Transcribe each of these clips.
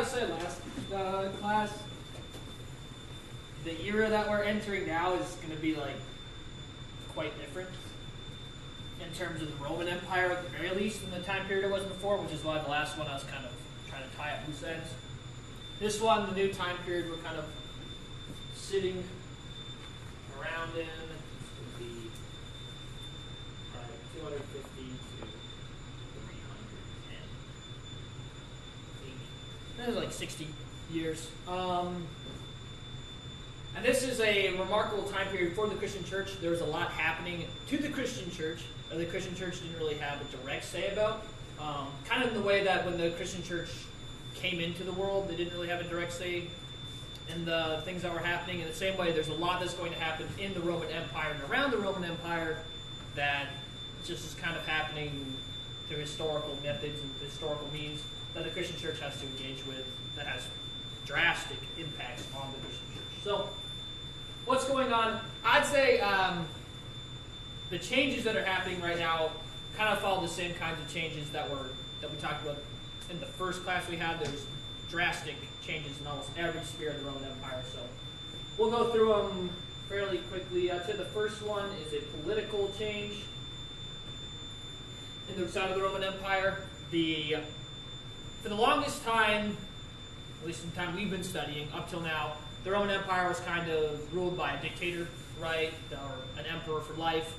I said last class, the era that we're entering now is going to be like quite different in terms of the Roman Empire, at the very least, in the time period it was before, which is why the last one I was kind of trying to tie up loose ends. This one, the new time period, we're kind of sitting around in. It's going to be 250 to 310. That was like 60 years. And this is a remarkable time period for the Christian church. There was a lot happening to the Christian church that the Christian church didn't really have a direct say about. Kind of in the way that when the Christian church came into the world, they didn't really have a direct say in the things that were happening. In the same way, there's a lot that's going to happen in the Roman Empire and around the Roman Empire that just is kind of happening through historical methods and historical means that the Christian church has to engage with that has drastic impacts on the Christian church. So, what's going on? I'd say the changes that are happening right now kind of follow the same kinds of changes that we talked about in the first class we had. There's drastic changes in almost every sphere of the Roman Empire. So we'll go through them fairly quickly. I'd say the first one is a political change in the side of the Roman Empire. For the longest time, at least in the time we've been studying, up till now, the Roman Empire was kind of ruled by a dictator, right? Or an emperor for life.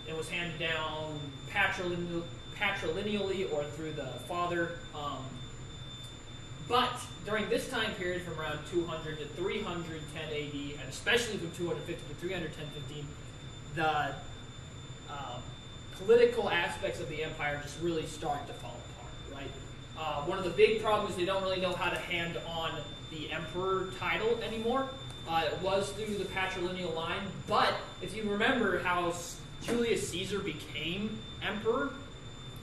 It was handed down patrilineally or through the father. But during this time period, from around 200 to 310 AD, and especially from 250 to 310 the political aspects of the empire just really start to fall apart, right? One of the big problems is they don't really know how to hand on the emperor title anymore. It was through the patrilineal line, but if you remember how Julius Caesar became emperor,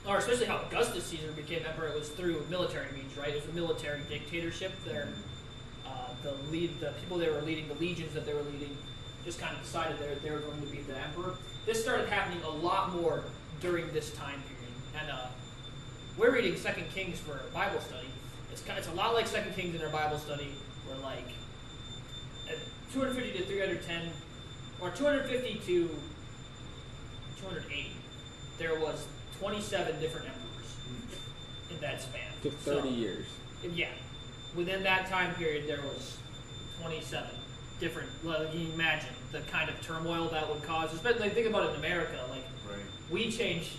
or especially how Augustus Caesar became emperor, it was through military means, right? It was a military dictatorship. The people they were leading, the legions that they were leading, just kind of decided they were going to be the emperor. This started happening a lot more during this time period, and we're reading 2 Kings for Bible study. It's a lot like 2 Kings in our Bible study, where like at 250 to 310, or 250 to 280, there was 27 different emperors in that span. To 30 years. Yeah. Within that time period, there was 27 different, well, you can imagine the kind of turmoil that would cause. Especially, like, think about it in America. Like, right. We change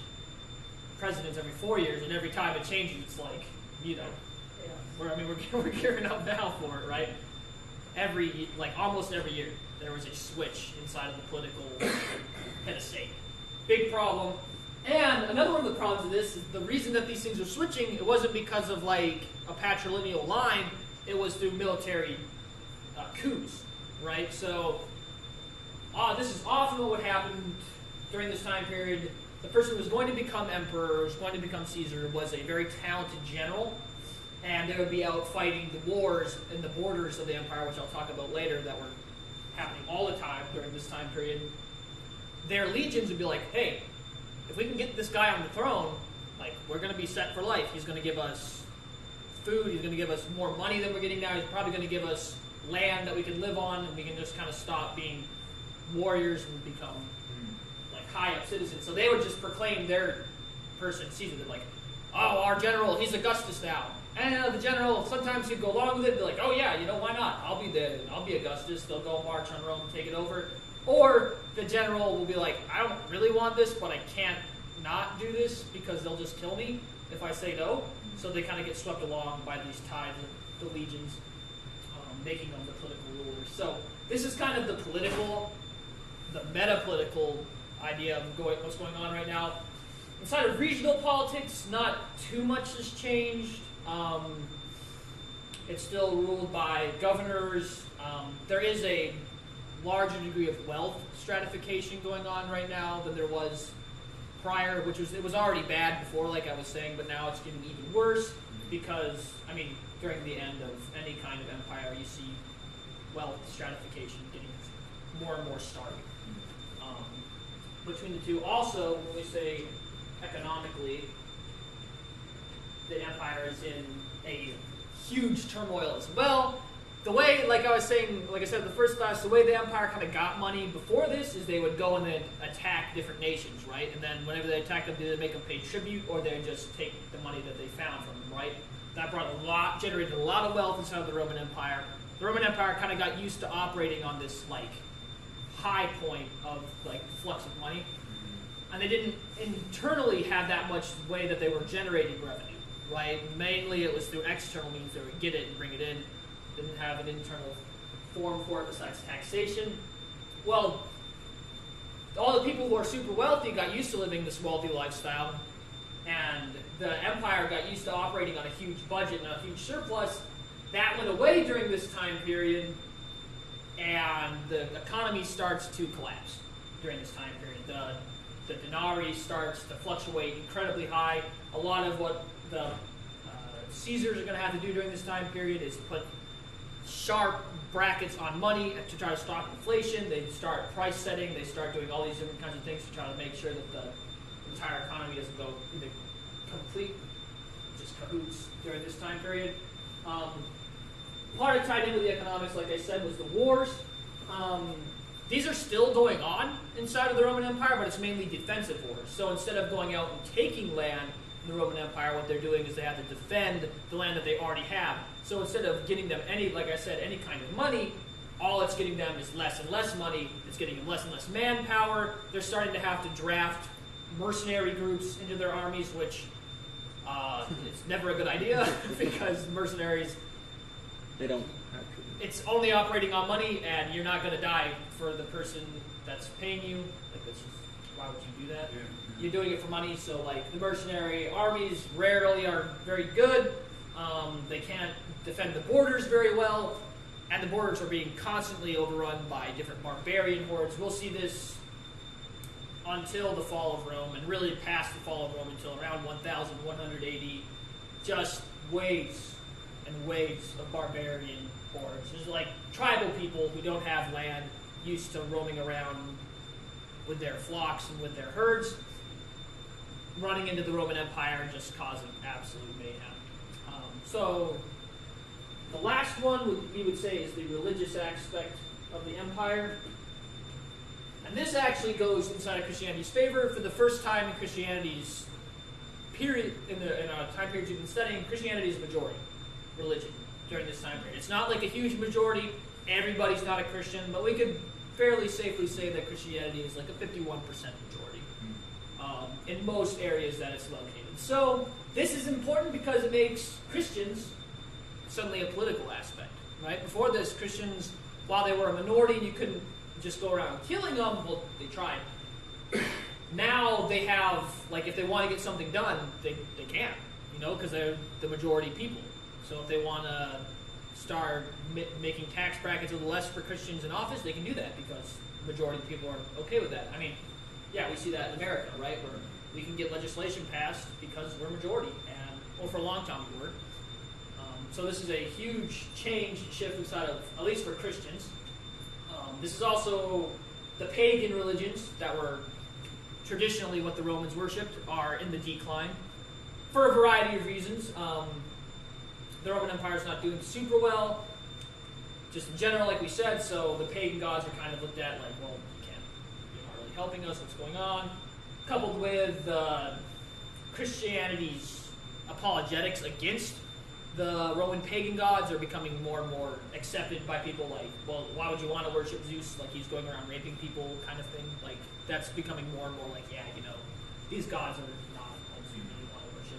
presidents every 4 years, and every time it changes, it's like, we're gearing up now for it, right? Almost every year, there was a switch inside of the political head of state. Big problem. And another one of the problems of this is the reason that these things are switching, it wasn't because of like a patrilineal line, it was through military coups, right? So this is often what happened during this time period. The person who was going to become emperor, was going to become Caesar, was a very talented general, and they would be out fighting the wars in the borders of the empire, which I'll talk about later, that were happening all the time during this time period. Their legions would be like, hey, if we can get this guy on the throne, like, we're going to be set for life. He's going to give us food. He's going to give us more money than we're getting now. He's probably going to give us land that we can live on, and we can just kind of stop being warriors and become like high-up citizens. So they would just proclaim their person Caesar. They're like, oh, our general, he's Augustus now. And the general, sometimes he'd go along with it and be like, oh yeah, why not? I'll be Augustus. They'll go march on Rome and take it over. Or the general will be like, I don't really want this, but I can't not do this because they'll just kill me if I say no. So they kind of get swept along by these tides of the legions, making them the political rulers. So this is kind of the meta-political idea of what's going on right now. Inside of regional politics, not too much has changed. It's still ruled by governors. There is a larger degree of wealth stratification going on right now than there was prior, it was already bad before, like I was saying, but now it's getting even worse because, during the end of any kind of empire, you see wealth stratification getting more and more stark between the two. Also, when we say economically, the empire is in a huge turmoil as well. The way, like I said in the first class, the way the empire kind of got money before this is they would go and then attack different nations, right? And then whenever they attack them, they either make them pay tribute or they just take the money that they found from them, right? That generated a lot of wealth inside of the Roman Empire. The Roman Empire kind of got used to operating on this like high point of like flux of money, and they didn't internally have that much way that they were generating revenue, right? Mainly it was through external means. They would get it and bring it in. Didn't have an internal form for it besides taxation. Well, all the people who are super wealthy got used to living this wealthy lifestyle, and the empire got used to operating on a huge budget and a huge surplus. That went away during this time period, and the economy starts to collapse during this time period. The denarii starts to fluctuate incredibly high. A lot of what the Caesars are going to have to do during this time period is put sharp brackets on money to try to stop inflation. They start price setting. They start doing all these different kinds of things to try to make sure that the entire economy doesn't go into complete just cahoots during this time period. Part of tied into the economics, like I said, was the wars. These are still going on inside of the Roman Empire, but it's mainly defensive wars. So instead of going out and taking land in the Roman Empire, what they're doing is they have to defend the land that they already have. So instead of getting them any kind of money, all it's getting them is less and less money. It's getting them less and less manpower. They're starting to have to draft mercenary groups into their armies, which it's never a good idea because mercenaries, they don't actually. It's only operating on money, and you're not going to die for the person that's paying you. Like, this is, why would you do that? Yeah. You're doing it for money, so like the mercenary armies rarely are very good. They can't defend the borders very well, and the borders are being constantly overrun by different barbarian hordes. We'll see this until the fall of Rome, and really past the fall of Rome until around 1100 AD. Just waves and waves of barbarian hordes. There's like tribal people who don't have land, used to roaming around with their flocks and with their herds, running into the Roman Empire and just causing absolute mayhem. So the last one we would say is the religious aspect of the empire. And this actually goes inside of Christianity's favor. For the first time in Christianity's period, in a time period you've been studying, Christianity is a majority religion during this time period. It's not like a huge majority. Everybody's not a Christian, but we could fairly safely say that Christianity is like a 51% majority in most areas that it's located. So this is important because it makes Christians suddenly a political aspect, right? Before this, Christians, while they were a minority and you couldn't just go around killing them, well, they tried. Now they have, like, if they want to get something done, they can, because they're the majority people. So if they want to start making tax brackets a little less for Christians in office, they can do that because the majority of people are okay with that. I mean, yeah, we see that in America, right, where we can get legislation passed because we're a majority, and for a long time we were. So this is a huge change and shift inside of, at least for Christians. This is also the pagan religions that were traditionally what the Romans worshipped are in the decline for a variety of reasons. The Roman Empire is not doing super well, just in general, like we said, so the pagan gods are kind of looked at like, well, you're not really helping us, what's going on? Coupled with Christianity's apologetics against the Roman pagan gods are becoming more and more accepted by people, like, well, why would you want to worship Zeus? Like, he's going around raping people kind of thing. Like, that's becoming more and more like, yeah, these gods are not ones you really want to worship.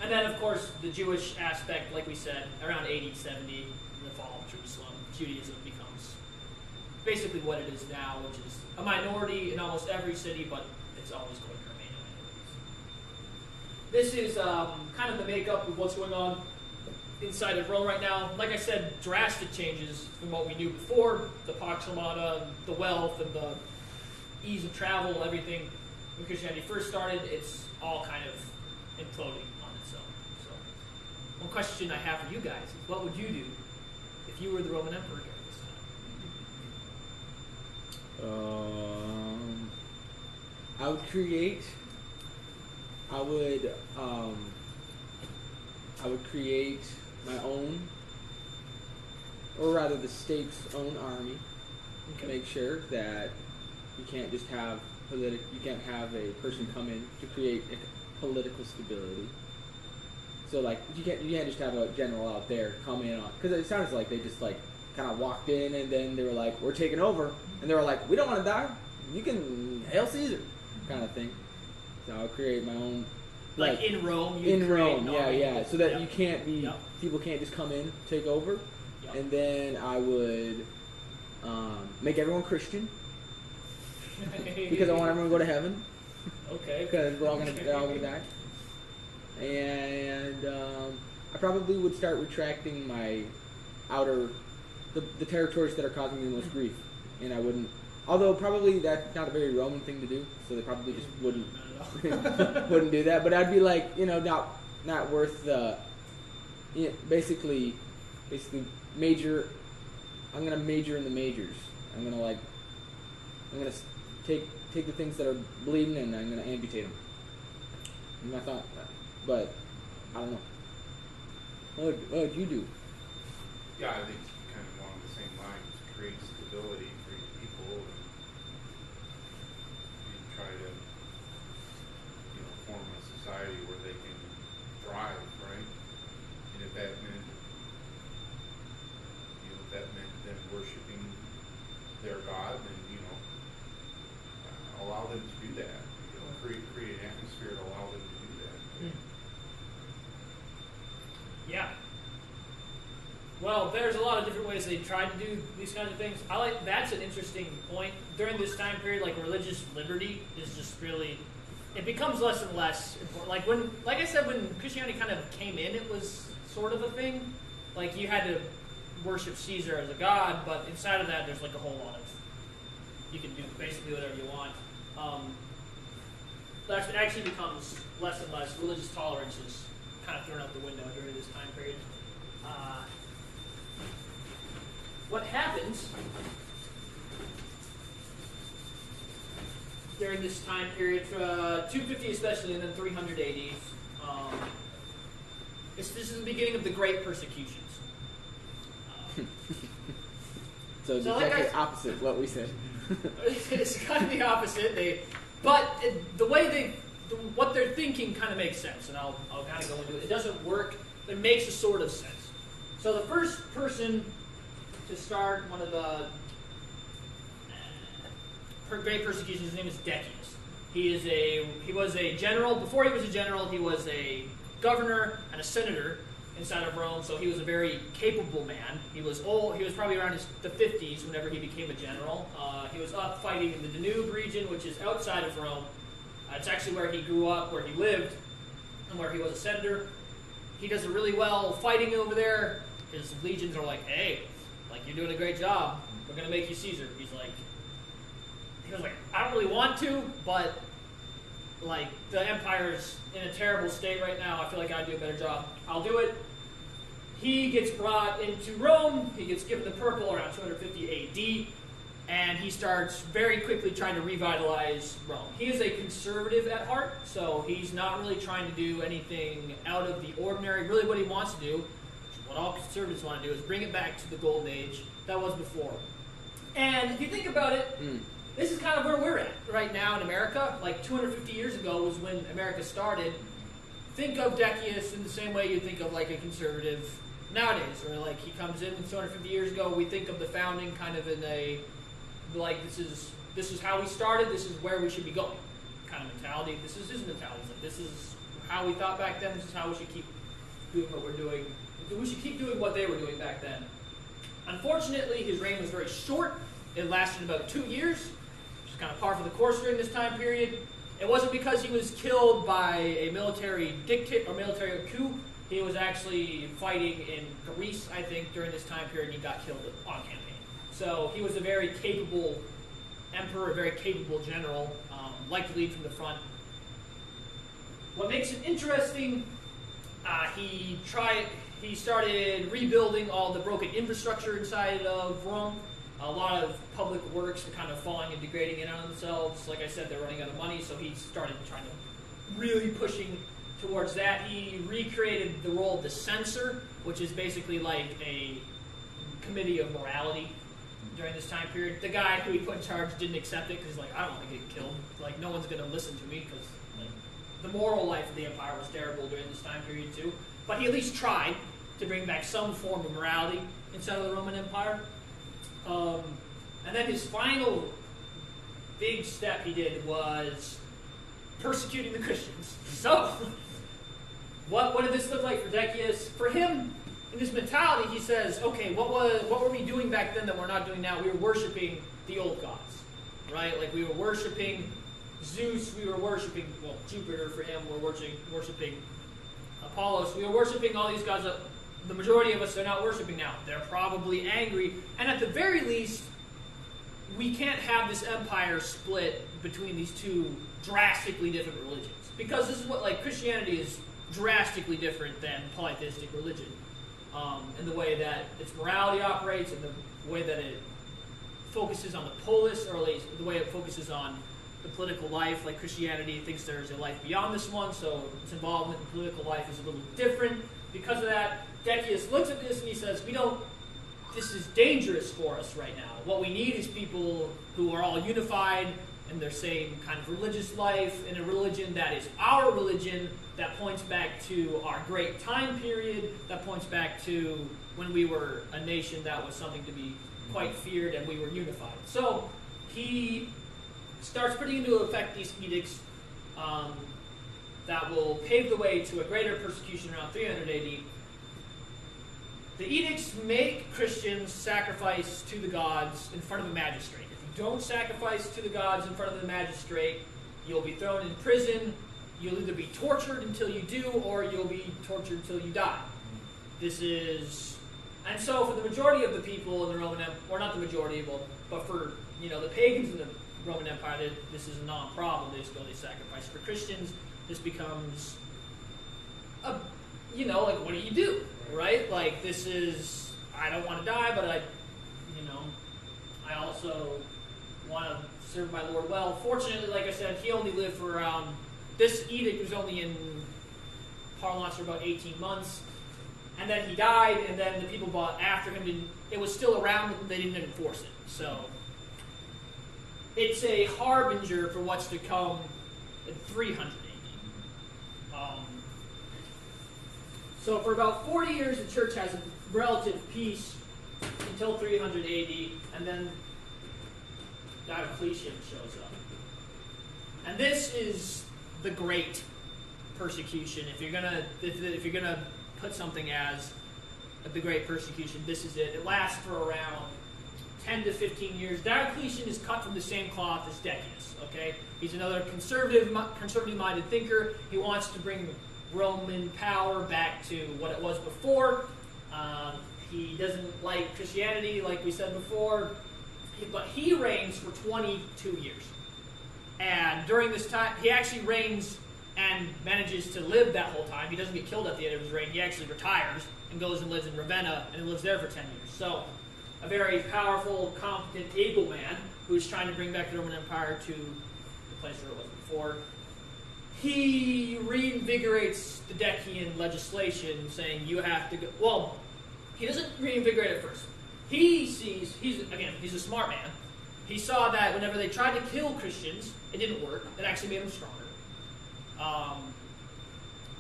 And then, of course, the Jewish aspect, like we said, around 80, 70, in the fall of Jerusalem, Judaism becomes basically what it is now, which is a minority in almost every city, but it's always going to remain a minority. This is kind of the makeup of what's going on inside of Rome right now. Like I said, drastic changes from what we knew before, the Pax Romana, the wealth, and the ease of travel, everything. When Christianity first started, it's all kind of imploding on its own. So, one question I have for you guys is, what would you do if you were the Roman Emperor during this time? I would create my own, or rather the state's own army, to make sure that you can't just have you can't have a person come in to create political stability. So like you can't just have a general out there come in on, because it sounds like they just like kind of walked in and then they were like, we're taking over, and they were like, we don't want to die, you can hail Caesar, kind of thing. So I'll create my own, like in Rome. Yeah. So that you can't be, people can't just come in, take over, and then I would make everyone Christian because I want everyone to go to heaven. Okay. Because they're all gonna die. And I probably would start retracting my the territories that are causing me the most grief, and I wouldn't. Although probably that's not a very Roman thing to do, so they probably just wouldn't wouldn't do that. But I'd be like, not worth the. Basically, major. I'm gonna major in the majors. I'm gonna take the things that are bleeding and I'm gonna amputate them. And I thought, but I don't know. What would you do? Yeah, I think kind of along the same lines, create stability for your people and try to form a society where they can thrive, right? And if that meant them worshiping their God, then allow them to do that. Create an atmosphere to allow them to do that. Yeah. Well, there's a lot of different ways they try to do these kinds of things. That's an interesting point. During this time period, like religious liberty is just really, it becomes less and less important. Like I said, when Christianity kind of came in, it was sort of a thing. Like you had to worship Caesar as a god, but inside of that, there's like a whole lot of, you can do basically whatever you want. That actually becomes less and less. Religious tolerance is kind of thrown out the window during this time period. What happens during this time period, 250 especially, and then 300 AD, this is the beginning of the Great Persecutions. So it's exactly opposite what we said. It's kind of the opposite. What they're thinking kind of makes sense, and I'll kind of go into it. It doesn't work, but it makes a sort of sense. So the first person to start one of the great persecutions, his name is Decius. He was a general. Before he was a general, he was a governor and a senator inside of Rome. So he was a very capable man. He was old. He was probably around the 50s whenever he became a general. He was up fighting in the Danube region, which is outside of Rome. It's actually where he grew up, where he lived, and where he was a senator. He does it really well fighting over there. His legions are like, hey, you're doing a great job. We're going to make you Caesar. He was like, I don't really want to, but the empire's in a terrible state right now. I feel like I'd do a better job. I'll do it. He gets brought into Rome. He gets given the purple around 250 AD. And he starts very quickly trying to revitalize Rome. He is a conservative at heart, so he's not really trying to do anything out of the ordinary. Really what he wants to do, what all conservatives want to do, is bring it back to the golden age that was before. And if you think about it, this is kind of where we're at right now in America. 250 years ago was when America started. Think of Decius in the same way you think of a conservative nowadays, or he comes in 250 years ago. We think of the founding kind of in a this is how we started, this is where we should be going kind of mentality. This is his mentality. This is how we thought back then, this is how we should keep doing what we're doing. We should keep doing what they were doing back then. Unfortunately, his reign was very short. It lasted about 2 years, which is kind of par for the course during this time period. It wasn't because he was killed by a military dictator or military coup. He was actually fighting in Greece, I think, during this time period, and he got killed on campaign. So he was a very capable emperor, a very capable general, liked to lead from the front. What makes it interesting, he started rebuilding all the broken infrastructure inside of Rome. A lot of public works were kind of falling and degrading in on themselves. Like I said, they're running out of money, so he started trying to really pushing towards that. He recreated the role of the censor, which is basically like a committee of morality during this time period. The guy who he put in charge didn't accept it because he's like, I don't want to get killed. Like, no one's going to listen to me because the moral life of the empire was terrible during this time period too. But he at least tried to bring back some form of morality inside of the Roman Empire. And then his final big step he did was persecuting the Christians. So, what did this look like for Decius? For him, in his mentality, he says, okay, what were we doing back then that we're not doing now? We were worshiping the old gods, right? Like, we were worshiping Zeus, we were worshiping, well, Jupiter for him, we're worshiping Apollos. We were worshiping all these gods that the majority of us are not worshiping now. They're probably angry. And at the very least, we can't have this empire split between these two drastically different religions. Because this is what, like, Christianity is drastically different than polytheistic religion. In the way that its morality operates, and the way that it focuses on the polis, or at least the way it focuses on the political life. Like, Christianity thinks there's a life beyond this one, so its involvement in political life is a little different. Because of that, Decius looks at this and he says, this is dangerous for us right now. What we need is people who are all unified in their same kind of religious life, in a religion that is our religion, that points back to our great time period, that points back to when we were a nation that was something to be quite feared and we were unified. So he starts putting into effect these edicts that will pave the way to a greater persecution around 300 AD. The edicts make Christians sacrifice to the gods in front of a magistrate. If you don't sacrifice to the gods in front of the magistrate, you'll be thrown in prison. You'll either be tortured until you do, or you'll be tortured until you die. And so for the majority of the people in the Roman Empire, or not the majority, but for the pagans in the Roman Empire, this is a non-problem. They just go, they sacrifice. For Christians, this becomes like, what do you do, right? Like, this is, I don't want to die, but I also want to serve my Lord well. Fortunately, like I said, he only lived for around, this edict was only in parlance for about 18 months, and then he died, and then the people bought after him, it was still around, but they didn't enforce it. So, it's a harbinger for what's to come in 300 AD. So for about 40 years, the church has a relative peace until 300 AD, and then Diocletian shows up. And this is the great persecution. If you're gonna put something as the great persecution, this is it. It lasts for around 10 to 15 years. Diocletian is cut from the same cloth as Decius. Okay, he's another conservative-minded thinker. He wants to bring Roman power back to what it was before. He doesn't like Christianity, like we said before, but he reigns for 22 years. And during this time, he actually reigns and manages to live that whole time. He doesn't get killed at the end of his reign. He actually retires and goes and lives in Ravenna and lives there for 10 years. So, a very powerful, competent, able man who's trying to bring back the Roman Empire to the place where it was before. He reinvigorates the Decian legislation, saying you have to go. Well, he doesn't reinvigorate it first. He sees, he's a smart man. He saw that whenever they tried to kill Christians, it didn't work. It actually made them stronger.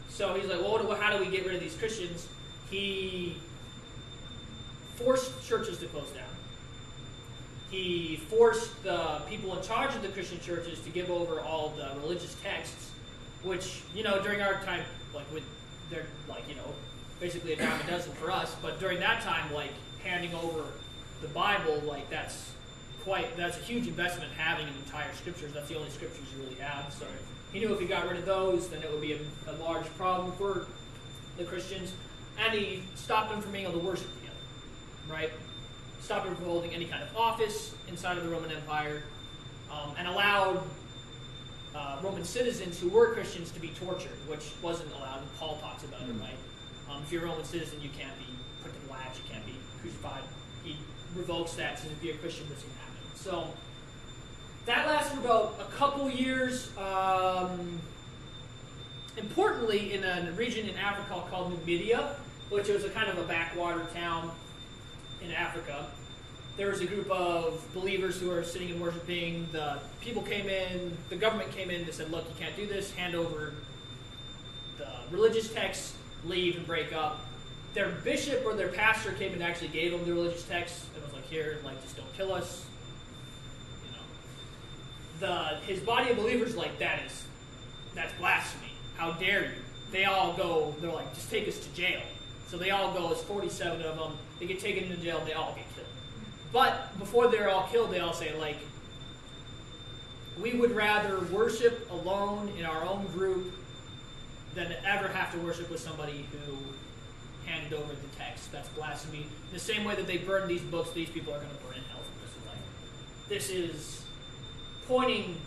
So he's like, well, how do we get rid of these Christians? He forced churches to close down. He forced the people in charge of the Christian churches to give over all the religious texts, which, during our time, they're basically a dime a dozen for us, but during that time, handing over the Bible, that's a huge investment, having an entire scriptures. That's the only scriptures you really have. So he knew if he got rid of those, then it would be a large problem for the Christians. And he stopped them from being able to worship together, right? Stopped them from holding any kind of office inside of the Roman Empire, and allowed Roman citizens who were Christians to be tortured, which wasn't allowed. And Paul talks about it, right? If you're a Roman citizen, you can't be put to the latch, you can't be crucified. He revokes that, so if you're a Christian, this can happen. So that lasts for about a couple years. importantly, in a region in Africa called Numidia, which was a kind of a backwater town in Africa, there was a group of believers who were sitting and worshiping. The people came in, the government came in and said, look, you can't do this, hand over the religious texts, leave and break up. Their bishop or their pastor came and actually gave them the religious text and was like, here, like, just don't kill us. His body of believers like, that's blasphemy. How dare you? They all go, they're like, just take us to jail. So they all go, it's 47 of them, they get taken into jail and they all get killed. But before they're all killed, they all say, like, we would rather worship alone in our own group than ever have to worship with somebody who handed over the text. That's blasphemy. In the same way that they burn these books, these people are going to burn in hell for this life. This is pointing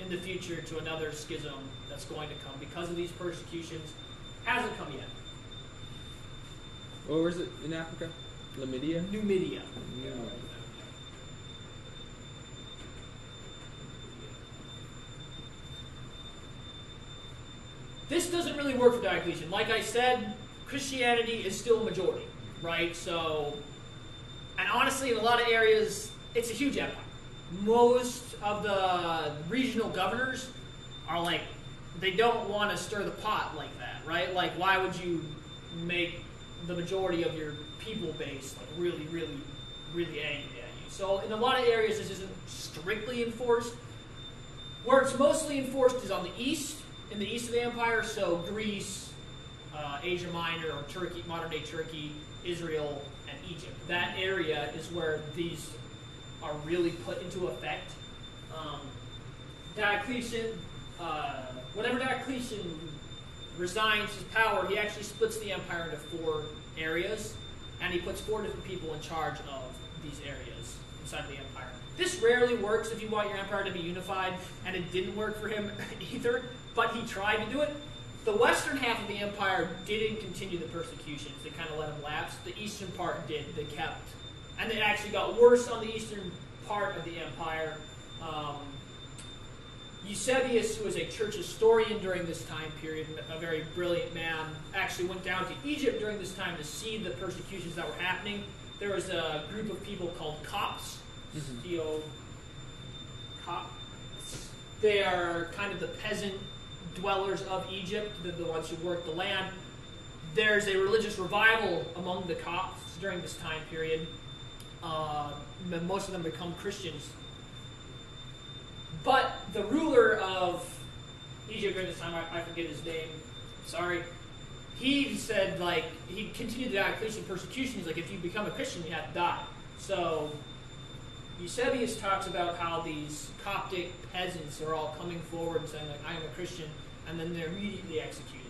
in the future to another schism that's going to come because of these persecutions. Hasn't come yet. Where was it in Africa? Numidia? Numidia. Yeah. This doesn't really work for Diocletian. Like I said, Christianity is still a majority, right? So, and honestly, in a lot of areas, it's a huge empire. Most of the regional governors are like, they don't want to stir the pot like that, right? Like, why would you make the majority of your people base like really, really, really angry at you? So in a lot of areas, this isn't strictly enforced. Where it's mostly enforced is on the east, in the east of the empire, so Greece, Asia Minor, or Turkey, modern-day Turkey, Israel, and Egypt. That area is where these are really put into effect. Diocletian, whenever Diocletian resigns his power, he actually splits the empire into 4 areas, and he puts 4 different people in charge of these areas inside the empire. This rarely works if you want your empire to be unified, and it didn't work for him either, but he tried to do it. The western half of the empire didn't continue the persecutions. They kind of let them lapse. The eastern part did. They kept. And it actually got worse on the eastern part of the empire. Eusebius, who was a church historian during this time period, a very brilliant man, actually went down to Egypt during this time to see the persecutions that were happening. There was a group of people called Copts. Copts. They are kind of the peasant dwellers of Egypt. They're the ones who work the land. There's a religious revival among the Copts during this time period. Most of them become Christians. But the ruler of Egypt during this time, I forget his name, sorry, he said, like, he continued the Diocletian persecution. He's like, if you become a Christian, you have to die. So Eusebius talks about how these Coptic peasants are all coming forward and saying, like, I am a Christian, and then they're immediately executed.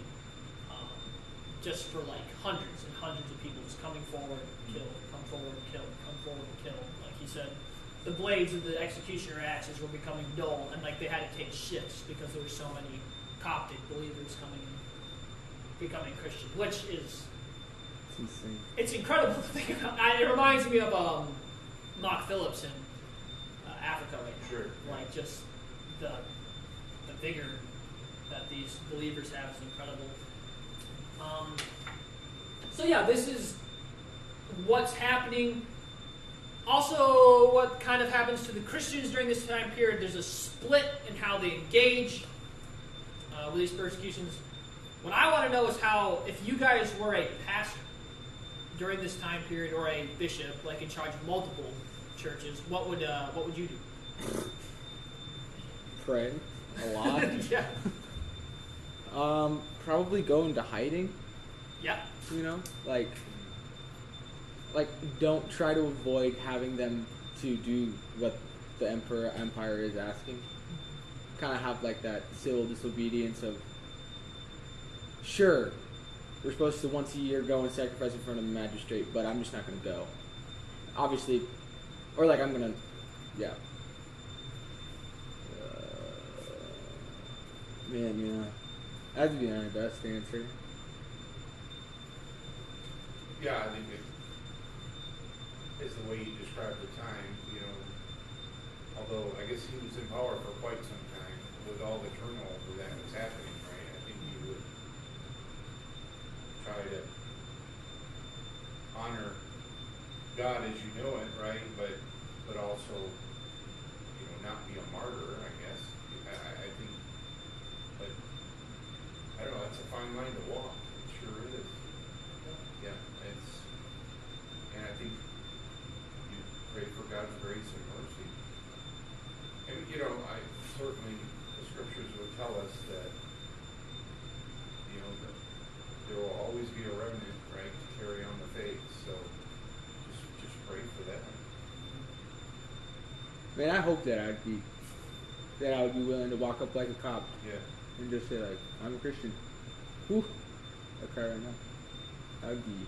Just for, like, hundreds and hundreds of people just coming forward, killed, come forward, killed, come forward, killed. Like he said, the blades of the executioner axes were becoming dull, and, like, they had to take shifts because there were so many Coptic believers coming in, becoming Christian, which is... It's insane. It's incredible to think about. It reminds me of Mark Phillips in Africa right now. Sure. Like, just the vigor that these believers have is incredible. So yeah, this is what's happening. Also, what kind of happens to the Christians during this time period. There's a split in how they engage with these persecutions. What I want to know is how, if you guys were a pastor during this time period, or a bishop, like in charge of multiple churches, what would you do? Pray a lot. Yeah. Probably go into hiding. Yeah. You know, like don't try to avoid having them to do what the empire is asking. Kind of have like that civil disobedience of, sure, we're supposed to once a year go and sacrifice in front of a magistrate, but I'm just not going to go. Obviously, or like I'm going to, yeah. Man, yeah. That'd be my best answer. Yeah, I think it is the way you described the time, you know, although I guess he was in power for quite some time with all the turmoil that was happening, right? I think he would try to honor God as you know it, right? But also, not be a martyr, I guess. I think, but I don't know. That's a fine line to walk. It sure is. Yeah, and I think you pray for God's grace and mercy. And I certainly the scriptures would tell us that that there will always be a remnant, right, to carry on the faith. So just pray for that. Man, I hope that I would be willing to walk up like a cop. Yeah. And just say like, I'm a Christian. Whew. I cry right now. That would be.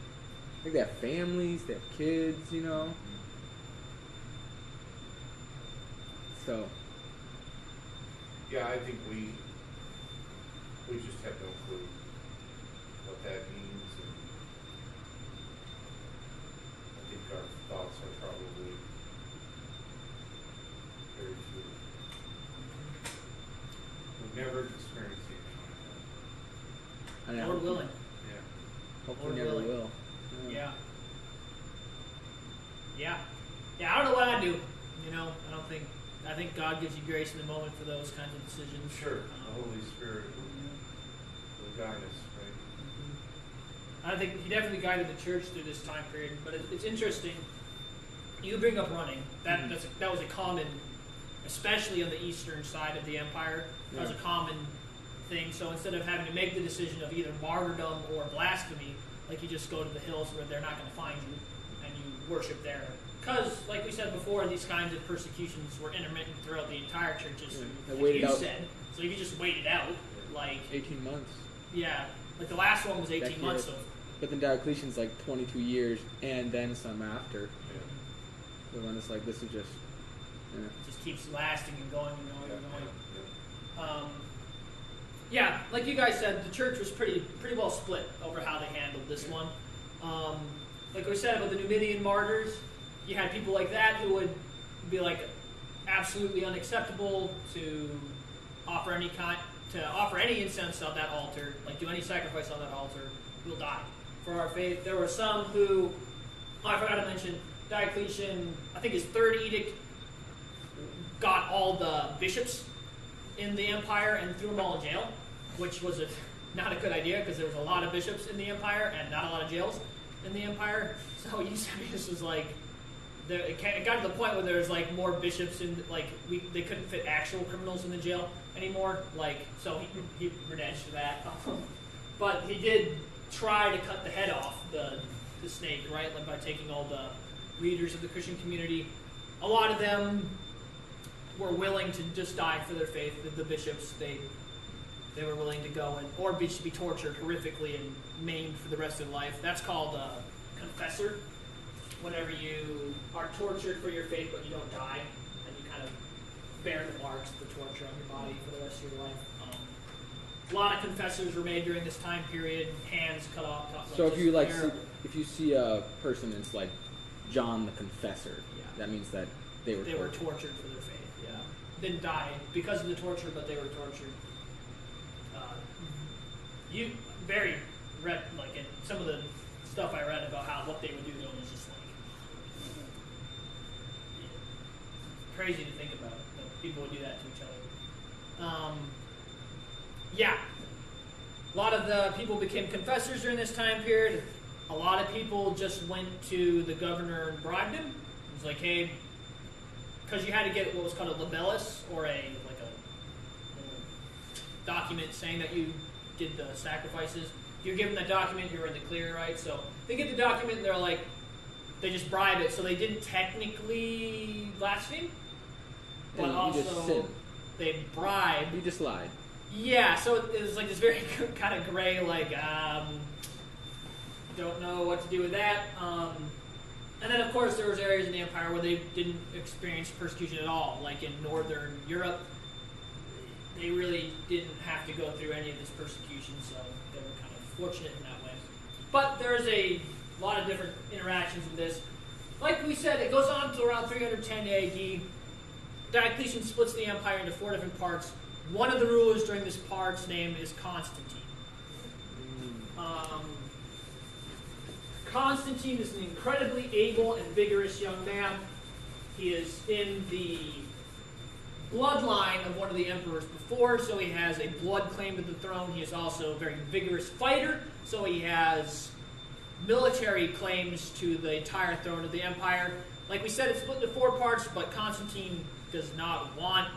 Like they have families, they have kids, So. Yeah, I think we just have no clue what that means, and I think our thoughts are probably very few. We've never experienced anything like that. Lord willing. Yeah. Hopefully Lord never willing. will. Yeah. Yeah. Yeah, I don't know what I'd do. I think God gives you grace in the moment for those kinds of decisions. Sure. The Holy Spirit will guide us, right? I think He definitely guided the church through this time period. But it's interesting. You bring up running. That was a common, especially on the eastern side of the empire. That was a common thing. So instead of having to make the decision of either martyrdom or blasphemy, like you just go to the hills where they're not going to find you, and you worship there. Because, like we said before, these kinds of persecutions were intermittent throughout the entire churches. Like you said, so you just wait it out, like 18 months. Yeah, like the last one was 18 months. So. But then Diocletian's like 22 years, and then some after. Yeah. So then it's like this is just. Yeah. It just keeps lasting and going and going and going. Yeah. Yeah, like you guys said, the church was pretty well split over how they handled this one. Like we said about the Numidian martyrs, you had people like that who would be like absolutely unacceptable to offer any incense on that altar, like do any sacrifice on that altar, you'll die for our faith. There were some who, I forgot to mention, Diocletian, I think his third edict got all the bishops in the empire and threw them all in jail, which was not a good idea because there was a lot of bishops in the empire and not a lot of jails in the empire. So Eusebius was like, it got to the point where there was like more bishops in they couldn't fit actual criminals in the jail anymore. So he reneged that. But he did try to cut the head off the snake, right? Like by taking all the leaders of the Christian community. A lot of them were willing to just die for their faith. The bishops, they were willing to go or be tortured horrifically and maimed for the rest of their life. That's called a confessor. Whenever you are tortured for your faith but you don't die, and you kind of bear the marks of the torture on your body for the rest of your life. A lot of confessors were made during this time period. Hands cut off. So if you see a person that's like John the Confessor, that means that they were tortured for their faith. Yeah, didn't die because of the torture, but they were tortured. You very read in some of the stuff I read about what they would do to them was just crazy to think about that people would do that to each other. A lot of the people became confessors during this time period. A lot of people just went to the governor and bribed him. It was like, hey, because you had to get what was called a libellus, or a document saying that you did the sacrifices. If you're given that document, you're in the clear, right? So they get the document and they're like, they just bribe it, so they didn't technically blaspheme, but also they bribed. You just lied. Yeah, so it was like this very kind of gray, don't know what to do with that. And then, of course, there was areas in the empire where they didn't experience persecution at all, like in northern Europe. They really didn't have to go through any of this persecution, so they were kind of fortunate in that way. But there's a lot of different interactions with this. Like we said, it goes on to around 310 AD. Diocletian splits the empire into 4 different parts. One of the rulers during this part's name is Constantine. Constantine is an incredibly able and vigorous young man. He is in the bloodline of one of the emperors before, so he has a blood claim to the throne. He is also a very vigorous fighter, so he has military claims to the entire throne of the empire. Like we said, it's split into 4 parts, but Constantine does not want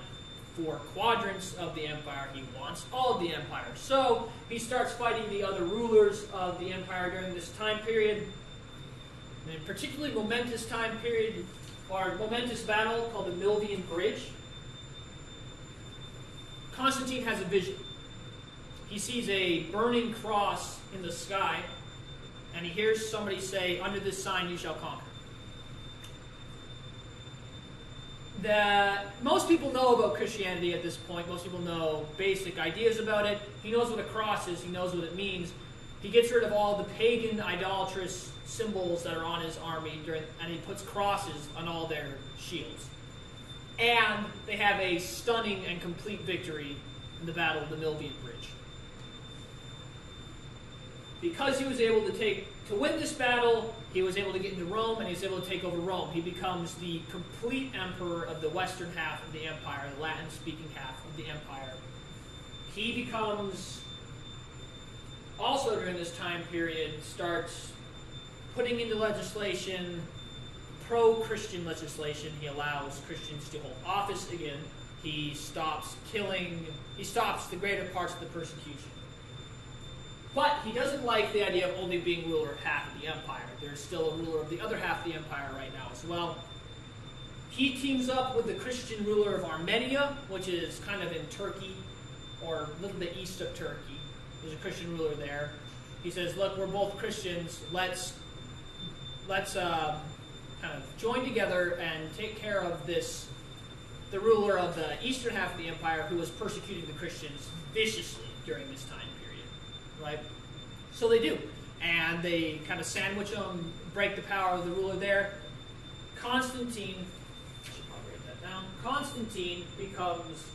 4 quadrants of the empire. He wants all of the empire. So he starts fighting the other rulers of the empire during this time period. And a particularly momentous time period, or momentous battle called the Milvian Bridge. Constantine has a vision. He sees a burning cross in the sky, and he hears somebody say, "Under this sign you shall conquer." That most people know about Christianity at this point. Most people know basic ideas about it. He knows what a cross is. He knows what it means. He gets rid of all the pagan, idolatrous symbols that are on his army, and he puts crosses on all their shields. And they have a stunning and complete victory in the Battle of the Milvian Bridge. Because he was able to win this battle, he was able to get into Rome, and he was able to take over Rome. He becomes the complete emperor of the western half of the empire, the Latin-speaking half of the empire. He becomes, also during this time period, starts putting into legislation pro-Christian legislation. He allows Christians to hold office again. He stops the greater parts of the persecution. But he doesn't like the idea of only being ruler of half of the empire. There's still a ruler of the other half of the empire right now as well. He teams up with the Christian ruler of Armenia, which is kind of in Turkey, or a little bit east of Turkey. There's a Christian ruler there. He says, "Look, we're both Christians. Let's kind of join together and take care of the ruler of the eastern half of the empire who was persecuting the Christians viciously during this time period." Right? So they do. And they kind of sandwich them, break the power of the ruler there. Constantine, I should probably write that down. Constantine becomes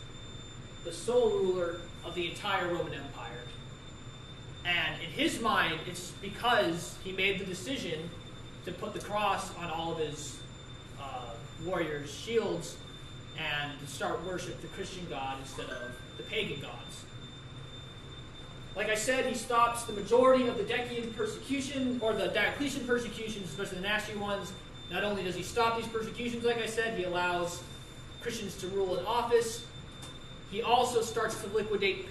the sole ruler of the entire Roman Empire. And in his mind, it's because he made the decision to put the cross on all of his warriors' shields and to start worship the Christian God instead of the pagan gods. Like I said, he stops the majority of the Decian persecution, or the Diocletian persecutions, especially the nasty ones. Not only does he stop these persecutions, like I said, he allows Christians to rule in office. He also starts to liquidate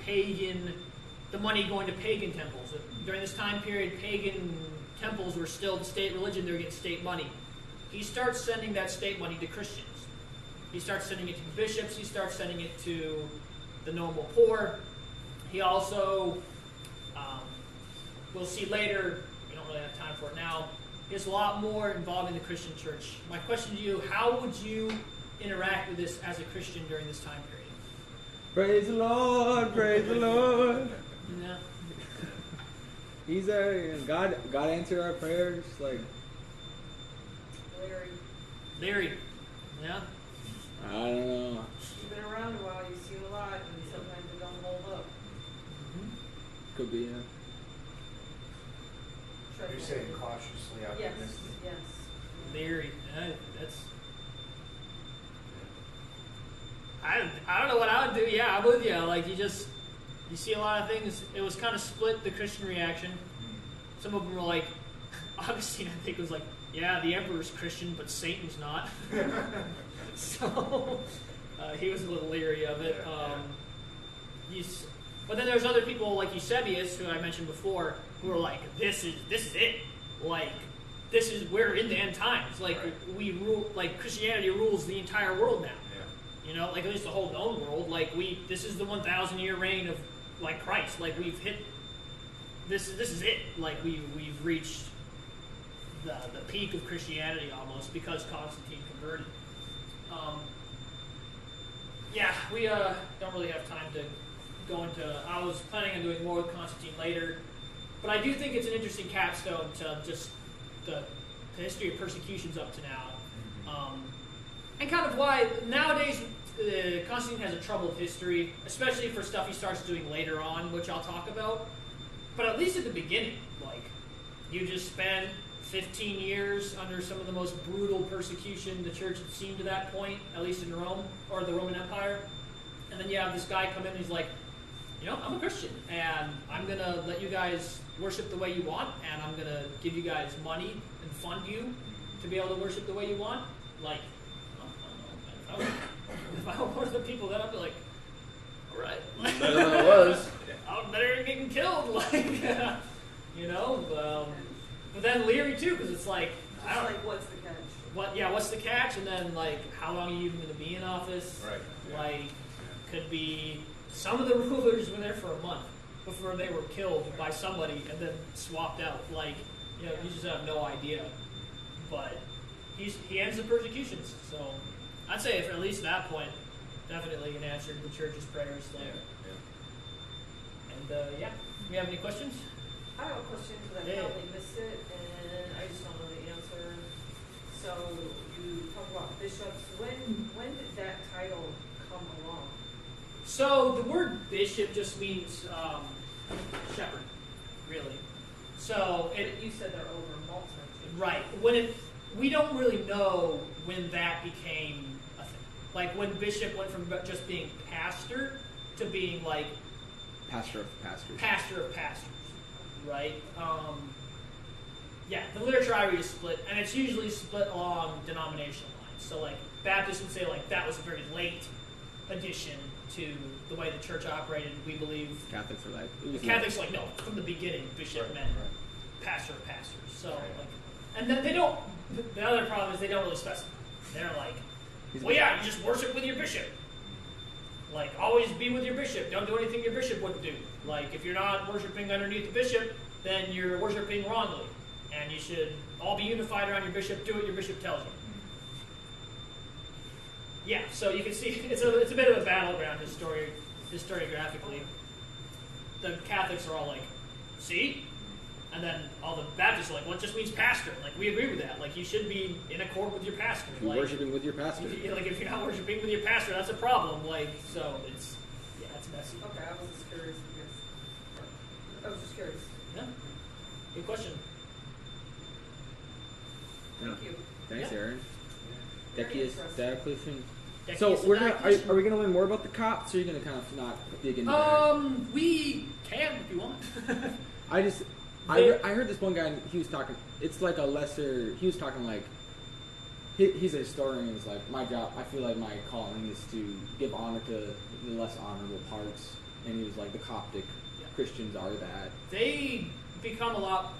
the money going to pagan temples. During this time period, pagan temples were still the state religion. They were getting state money. He starts sending that state money to Christians. He starts sending it to the bishops. He starts sending it to the normal poor. He also, we'll see later, we don't really have time for it now, he has a lot more involved in the Christian church. My question to you, how would you interact with this as a Christian during this time period? Praise the Lord, praise the Lord. Yeah. He's there, and God answered our prayers. Like, Larry. Yeah. I don't know. You've been around a while, you've seen a lot, and sometimes it don't hold up. Could be, yeah. You're saying cautiously Yes, optimistic. yes. Very. That's. I don't know what I would do. Yeah, I'm with you. Like you see a lot of things. It was kind of split, the Christian reaction. Some of them were like, Augustine, I think, was like, yeah, the emperor's Christian, but Satan's not. So he was a little leery of it. But then there's other people like Eusebius, who I mentioned before, who are like, this is it. Like, we're in the end times. Like, we rule. Like, Christianity rules the entire world now. You know, like at least the whole known world. Like this is the 1,000-year reign of like Christ. Like we've hit. This is it. Like we've reached the peak of Christianity almost because Constantine converted. Yeah, we don't really have time to go into. I was planning on doing more with Constantine later, but I do think it's an interesting capstone to just the history of persecutions up to now. And kind of why nowadays Constantine has a troubled history, especially for stuff he starts doing later on, which I'll talk about. But at least at the beginning, like, you just spend 15 years under some of the most brutal persecution the church had seen to that point, at least in Rome, or the Roman Empire. And then you have this guy come in and he's like, I'm a Christian, and I'm going to let you guys worship the way you want, and I'm going to give you guys money and fund you to be able to worship the way you want. Like, I don't know, if I were one of the people, then I'd be like, all right. Better than it was. I'm better than getting killed, but then leery too, because it's like, Just like, what's the catch? What's the catch? And then, like, how long are you even going to be in office? Right. Yeah. Like, could be, some of the rulers were there for a month before they were killed by somebody and then swapped out. Like, you just have no idea. But he ends the persecutions. So I'd say if at least that point, definitely an answer to the church's prayers there. And we have any questions? I have a question because I probably missed it and I just don't know the answer. So you talk about bishops. When did that title come along? So the word bishop just means shepherd, really. So But you said they're over multitude. right. We don't really know when that became a thing. Like when bishop went from just being pastor to being like Pastor of pastors. pastor of pastors, right? The literature I read is split, and it's usually split along denominational lines. So like Baptists would say like that was a very late addition to the way the church operated. We believe Catholics are like, the Catholics are like, no, from the beginning, bishop meant pastor of pastors. So like, and then they don't. The other problem is they don't really specify. They're like, well, yeah, you just worship with your bishop. Like, always be with your bishop. Don't do anything your bishop wouldn't do. Like, if you're not worshiping underneath the bishop, then you're worshiping wrongly. And you should all be unified around your bishop. Do what your bishop tells you. Yeah, so you can see it's a bit of a battleground historiographically. The Catholics are all like, see? And then all the Baptists are like, well, it just means pastor. Like, we agree with that. Like, you should be in accord with your pastor. You're worshiping with your pastor. If you're not worshiping with your pastor, that's a problem. Like, so it's messy. Okay, I was just curious because Yeah. Good question. Thank you. Thanks, Yeah. Aaron. Very Decius, interesting. Diocletian. Decius So and we're gonna Diocletian. are we gonna learn more about the Copts, or are you gonna kind of not dig into that? We can if you want. I heard this one guy, and he was talking. It's like a lesser. He was talking like. He's a historian. He was like, my job. I feel like my calling is to give honor to the less honorable parts. And he was like, the Coptic Christians are that. They become a lot.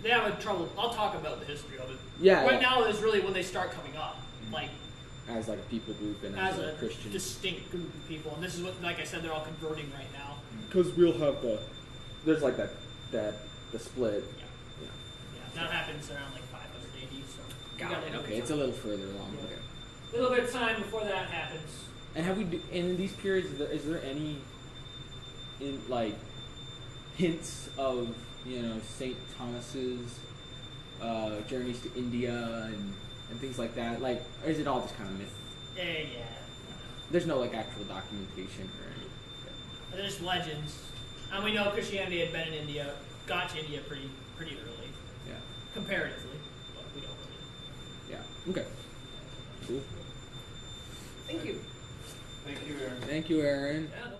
They have a trouble. I'll talk about the history of it. Yeah. Right now is really when they start coming up, like as like a people group and as a Christian. distinct group of people. And this is what, like I said, they're all converting right now. Because we'll have there's like the split. Yeah, that happens around like 500 AD. So Got it. Okay, it's a little further along. Yeah. Okay. A little bit of time before that happens. And have we in these periods? Is there any hints of Saint Thomas's journeys to India and things like that? Like, or is it all just kind of myth? Yeah. There's no actual documentation or anything. There's legends, and we know Christianity had been in India, got to India pretty early, Yeah. comparatively, but we don't really. Yeah. Okay. Cool. Thank you. Thank you, Aaron. Thank you, Aaron. Yeah,